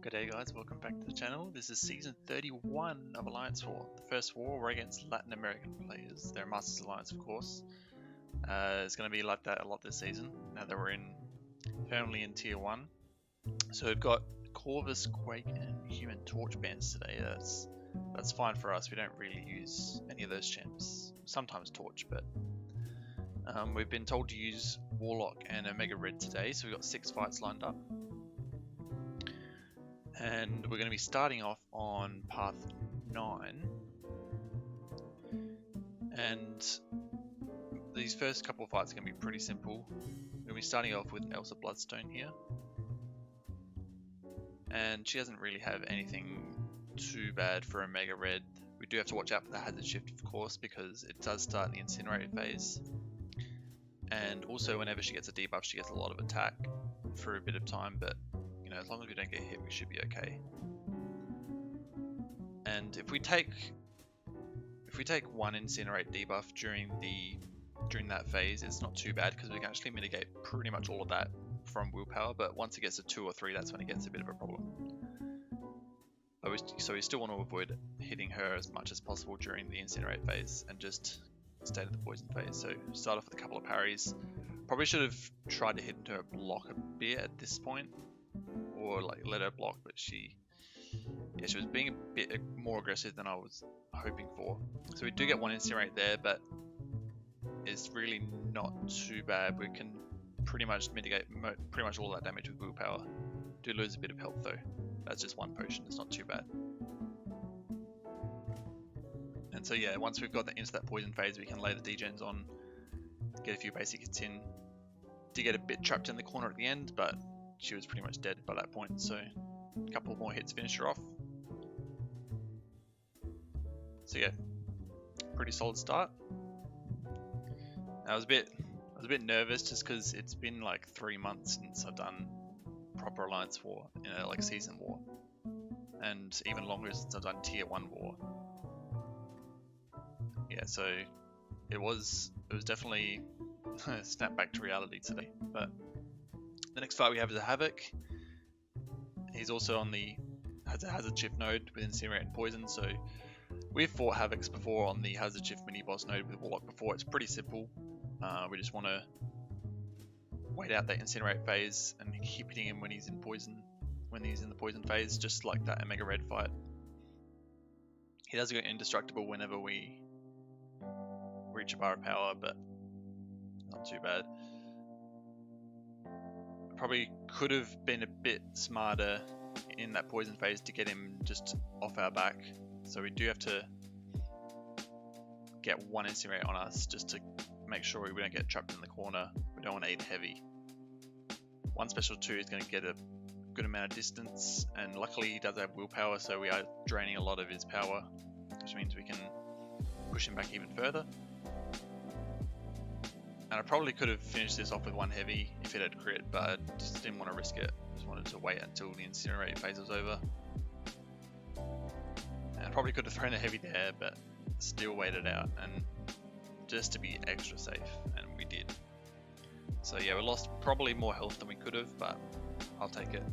G'day guys, welcome back to the channel. This is season 31 of Alliance War. The first war, we're against Latin American players. They're Masters Alliance, of course. It's going to be like that a lot this season, now that we're firmly in tier 1. So we've got Corvus, Quake and Human Torch bands today. That's fine for us. We don't really use any of those champs. Sometimes Torch, but we've been told to use Warlock and Omega Red today, so we've got 6 fights lined up. And we're going to be starting off on path 9. And these first couple of fights are going to be pretty simple. We're going to be starting off with Elsa Bloodstone here. And she doesn't really have anything too bad for Omega Red. We do have to watch out for the hazard shift, of course, because it does start in the incinerated phase. And also whenever she gets a debuff, she gets a lot of attack for a bit of time, but you know, as long as we don't get hit, we should be okay. And if we take one incinerate debuff during that phase, it's not too bad because we can actually mitigate pretty much all of that from willpower. But once it gets to 2 or 3, that's when it gets a bit of a problem. So we still want to avoid hitting her as much as possible during the incinerate phase and just stay to the poison phase. So start off with a couple of parries. Probably should have tried to hit into her block a bit at this point, or like let her block, but she was being a bit more aggressive than I was hoping for. So we do get one incinerate there, but it's really not too bad. We can pretty much mitigate pretty much all that damage with willpower. Do lose a bit of health though. That's just one potion, it's not too bad. And so yeah, once we've got into that poison phase, we can lay the degens on, get a few basic hits in. Did get a bit trapped in the corner at the end, but she was pretty much dead by that point, so a couple more hits finish her off. So yeah, pretty solid start. I was a bit nervous just because it's been like 3 months since I've done proper Alliance War, you know, like Season War, and even longer since I've done Tier 1 War. Yeah, so it was definitely a snap back to reality today. But the next fight we have is a Havok. He's also has a hazard shift node with Incinerate and Poison, so we've fought Havoks before on the hazard shift mini boss node with Warlock before. It's pretty simple. We just want to wait out that Incinerate phase and keep hitting him when he's in the poison phase, just like that Omega Red fight. He does go indestructible whenever we reach a bar of power, but not too bad. Probably could have been a bit smarter in that poison phase to get him just off our back. So we do have to get one incinerate on us just to make sure we don't get trapped in the corner. We don't want to eat heavy. One special 2 is going to get a good amount of distance, and luckily he does have willpower, so we are draining a lot of his power, which means we can push him back even further. And I probably could have finished this off with one heavy if it had crit, but I just didn't want to risk it. Just wanted to wait until the incinerate phase was over. And I probably could have thrown a heavy there, but still waited out, and just to be extra safe, and we did. So yeah, we lost probably more health than we could have, but I'll take it.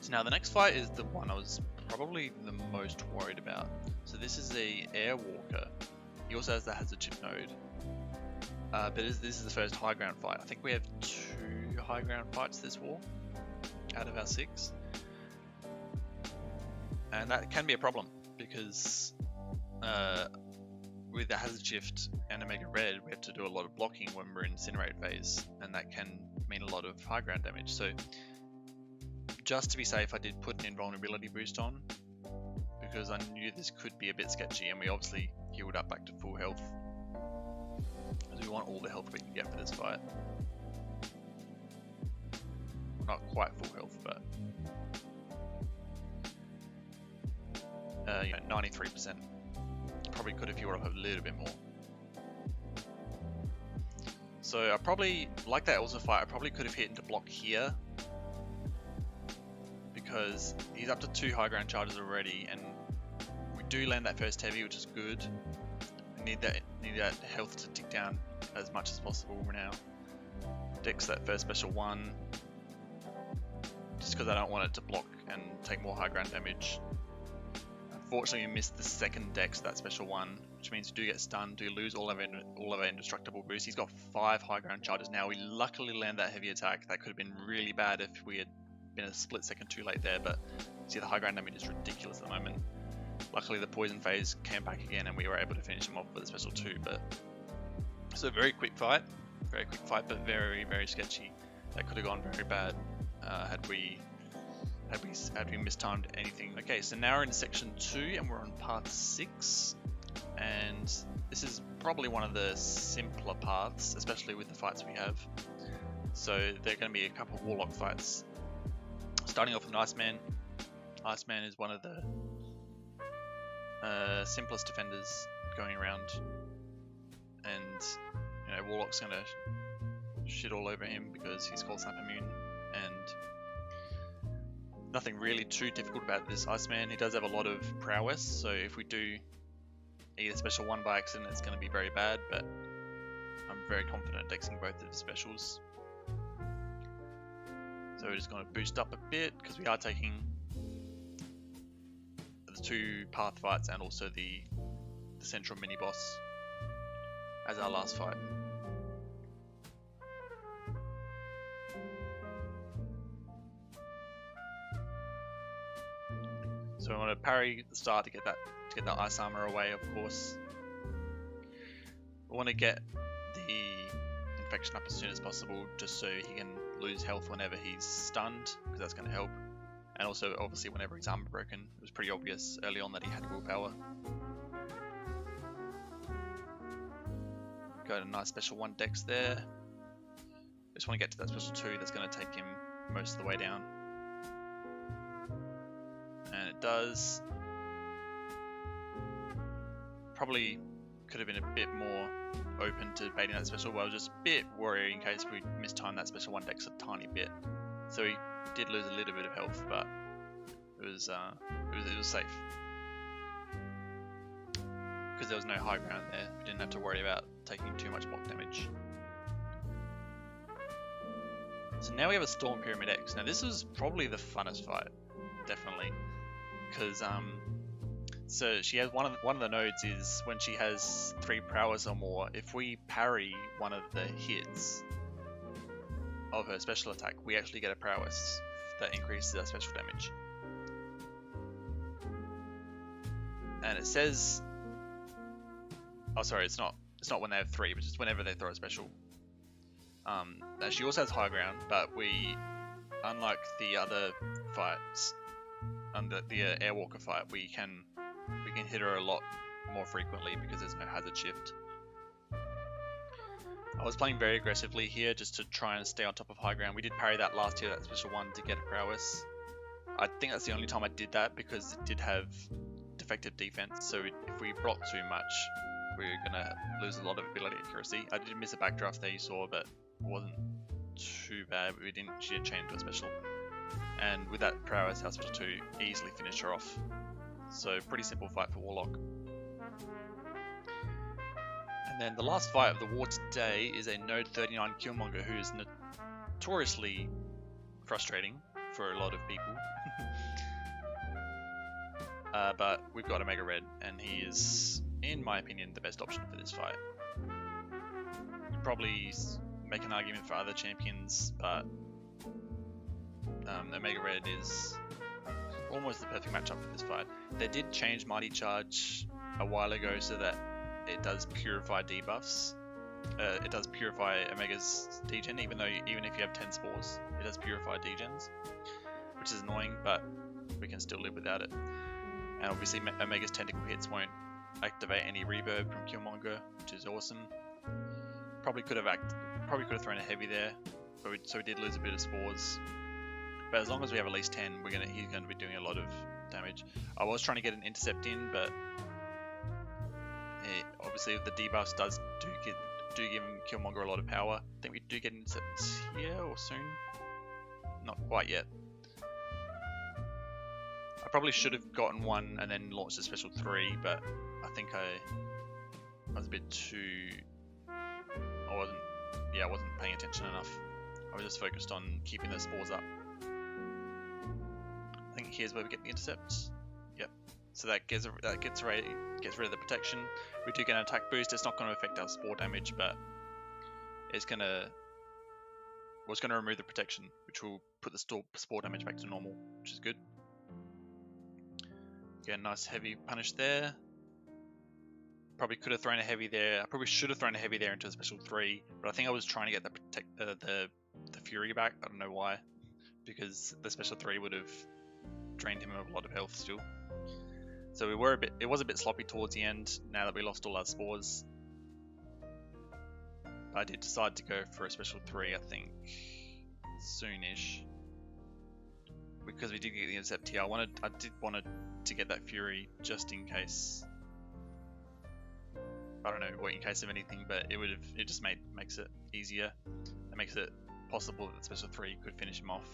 So now the next fight is the one I was probably the most worried about. So this is a Air Walker. He also has the hazard shift node. But this is the first high ground fight. I think we have 2 high ground fights this war out of our 6. And that can be a problem because with the hazard shift and Omega Red, we have to do a lot of blocking when we're in incinerate phase, and that can mean a lot of high ground damage. So just to be safe, I did put an invulnerability boost on because I knew this could be a bit sketchy, and we obviously healed up back to full health. We want all the health we can get for this fight. Not quite full health, but 93%. Probably could have healed up a little bit more. So I probably, like that Elsa fight, I probably could have hit into block here because he's up to 2 high ground charges already, and we do land that first heavy, which is good. Need that health to tick down as much as possible now. Dex that first special 1. just because I don't want it to block and take more high ground damage. Unfortunately, we missed the second dex, that special one, which means we do get stunned, we lose all of our indestructible boost. He's got 5 high ground charges now. We luckily land that heavy attack. That could have been really bad if we had been a split second too late there, but see, the high ground damage is ridiculous at the moment. Luckily, the poison phase came back again and we were able to finish him off with a special 2, but so very quick fight, but very, very sketchy. That could have gone very bad had we mistimed anything. Okay, so now we're in section 2 and we're on path 6, and this is probably one of the simpler paths, especially with the fights we have. So there are going to be a couple of Warlock fights. Starting off with Iceman. Iceman is one of the simplest defenders going around, and Warlock's going to shit all over him because he's Cold Snap immune, and nothing really too difficult about this Iceman. He does have a lot of prowess, so if we do eat a special 1 by accident, it's going to be very bad, but I'm very confident dexing both of his specials. So we're just going to boost up a bit, because we are taking the 2 path fights and also the central mini-boss as our last fight. So I want to parry the start to get that ice armor away, of course. We want to get the infection up as soon as possible, just so he can lose health whenever he's stunned, because that's going to help. And also, obviously, whenever his armor broken, it was pretty obvious early on that he had willpower. Got a nice special 1 dex there. Just want to get to that special 2 that's going to take him most of the way down. And it does. Probably could have been a bit more open to baiting that special, but I was just a bit worried in case we mistimed that special 1 dex a tiny bit. So he did lose a little bit of health, but it was safe because there was no high ground there. We didn't have to worry about taking too much block damage. So now we have a Storm Pyramid X. Now this was probably the funnest fight, definitely, because so she has one of the nodes is when she has 3 prowess or more. If we parry one of the hits of her special attack, we actually get a prowess that increases our special damage. And it says, oh sorry, it's not when they have 3, but just whenever they throw a special. Now she also has high ground, but we, unlike the other fights, under the Airwalker fight, we can hit her a lot more frequently because there's no hazard shift. I was playing very aggressively here just to try and stay on top of high ground. We did parry that last tier, that special 1, to get a prowess. I think that's the only time I did that because it did have defective defense, so if we block too much, we're gonna lose a lot of ability accuracy. I did miss a backdraft there, you saw, but it wasn't too bad. She didn't chain to a special. And with that prowess, our special 2 easily finished her off. So pretty simple fight for Warlock. And then the last fight of the war today is a Node 39 Killmonger, who is notoriously frustrating for a lot of people. But we've got Omega Red, and he is, in my opinion, the best option for this fight. You could probably make an argument for other champions, but Omega Red is almost the perfect matchup for this fight. They did change Mighty Charge a while ago so that it does purify debuffs. It does purify Omega's degen, even if you have 10 spores, it does purify degens, which is annoying, but we can still live without it. And obviously Omega's tentacle hits won't activate any reverb from Killmonger, which is awesome. Probably could have thrown a heavy there, so we did lose a bit of spores. But as long as we have at least 10, he's going to be doing a lot of damage. I was trying to get an intercept in, but obviously the debuffs do give Killmonger a lot of power. I think we do get an intercept here or soon. Not quite yet. I probably should have gotten 1 and then launched a special 3, but I think I was a bit too. I wasn't paying attention enough. I was just focused on keeping the spores up. here's where we get the intercept. Yep. So that gets rid of the protection. We do get an attack boost. It's not going to affect our spore damage, but it's going to remove the protection, which will put the spore damage back to normal, which is good. Get a nice heavy punish there. Probably could have thrown a heavy there. I probably should have thrown a heavy there into a special 3, but I think I was trying to get the Fury back. I don't know why, because the special 3 would have drained him of a lot of health still. So it was a bit sloppy towards the end. Now that we lost all our spores, I did decide to go for a special 3. I think soonish, because we did get the intercept here. I did want to get that Fury just in case. I don't know what in case of anything, but it just makes it easier. It makes it possible that the special 3 could finish him off.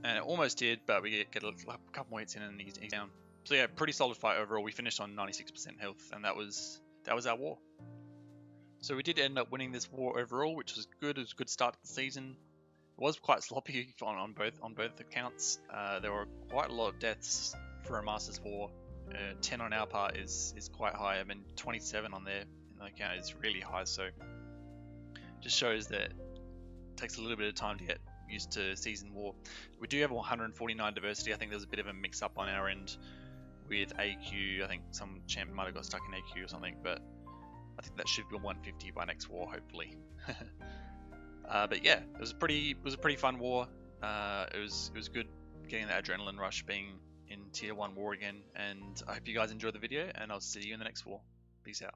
And it almost did, but we get a couple more hits in and he's down. So yeah, pretty solid fight overall. We finished on 96% health, and that was our war. So we did end up winning this war overall, which was good. It was a good start to the season. It was quite sloppy on both accounts. There were quite a lot of deaths for a Masters War. 10 on our part is quite high. I mean, 27 on their account is really high. So just shows that it takes a little bit of time to get used to season war. We do have 149 diversity. I think there's a bit of a mix up on our end with AQ. I think some champ might have got stuck in AQ or something, but I think that should be 150 by next war, hopefully. But yeah, it was a pretty fun war. It was good getting that adrenaline rush being in tier 1 war again, and I hope you guys enjoyed the video, and I'll see you in the next war. Peace out.